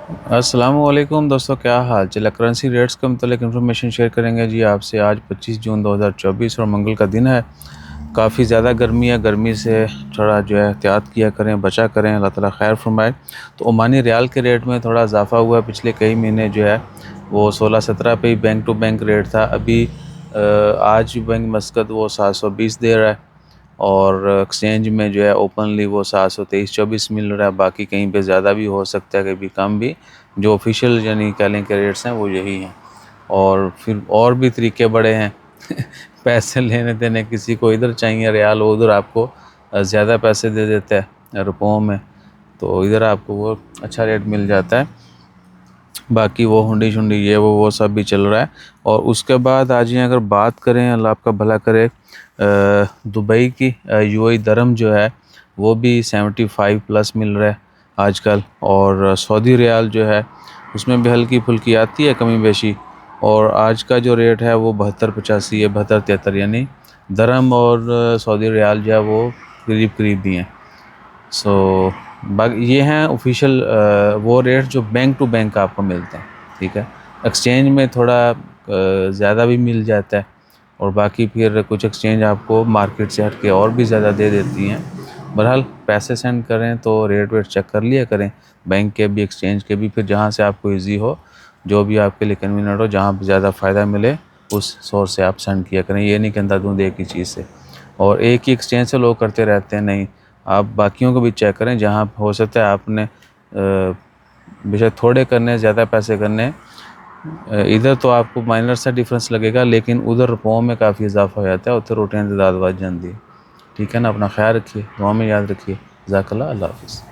अस्सलामुअलैकुम दोस्तों, क्या हाल चाल। करेंसी रेट्स के मतलब इन्फॉर्मेशन शेयर करेंगे जी आपसे। आज 25 जून 2024 और मंगल का दिन है। काफ़ी ज़्यादा गर्मी है, गर्मी से थोड़ा जो है एहतियात किया करें, बचा करें, अल्लाह ताला खैर फरमाए। तो ओमानी रियाल के रेट में थोड़ा इजाफा हुआ है। पिछले कई महीने जो है वो 16-17 पे ही बैंक टू बैंक रेट था। अभी आज बैंक मस्कत वो 720 दे रहा है और एक्सचेंज में जो है ओपनली वो 723-24 मिल रहा है। बाकी कहीं पे ज़्यादा भी हो सकता है, कभी कम भी। जो ऑफिशियल यानी कह लें के रेट्स हैं वो यही हैं। और फिर और भी तरीके बड़े हैं पैसे लेने देने, किसी को इधर चाहिए रियाल, वो उधर आपको ज़्यादा पैसे दे देता है रुपयों में, तो इधर आपको वो अच्छा रेट मिल जाता है। बाकी वो हुंडी शुंडी ये वो सब भी चल रहा है। और उसके बाद आज ही अगर बात करें, अल्लाह आपका भला करे, दुबई की यूएई दरम जो है वो भी 75 प्लस मिल रहा है आजकल। और सऊदी रियाल जो है उसमें भी हल्की फुल्की आती है, कमी बेशी। और आज का जो रेट है वो 72-85 है, 72-73, यानी दरम और सऊदी रियाल जो है वो करीब करीब ही हैं। सो बाकी ये हैं ऑफिशियल वो रेट जो बैंक टू बैंक आपको मिलते हैं। ठीक है, एक्सचेंज में थोड़ा ज़्यादा भी मिल जाता है, और बाकी फिर कुछ एक्सचेंज आपको मार्केट से हट के और भी ज़्यादा दे देती हैं। बहरहाल पैसे सेंड करें तो रेट वेट चेक कर लिया करें, बैंक के भी एक्सचेंज के भी। फिर जहाँ से आपको ईजी हो, जो भी आपके लिए कन्वीनियंट हो, जहाँ पर ज़्यादा फ़ायदा मिले उस सोर्स से आप सेंड किया करें। ये नहीं कि अंधाधुंध एक ही चीज़ से और एक ही एक्सचेंज से लोग करते रहते हैं। नहीं, आप बाकियों को भी चेक करें, जहाँ हो सकता है आपने बेशक थोड़े करने, ज़्यादा पैसे करने। इधर तो आपको माइनर सा डिफरेंस लगेगा, लेकिन उधर रुपयों में काफ़ी इजाफा हो जाता है, उधर रोटियाँ दाद बच जाती है। ठीक है ना, अपना ख्याल रखिए, दुआ में याद रखिए। जज़ाकल्लाह, अल्लाह हाफ़िज़।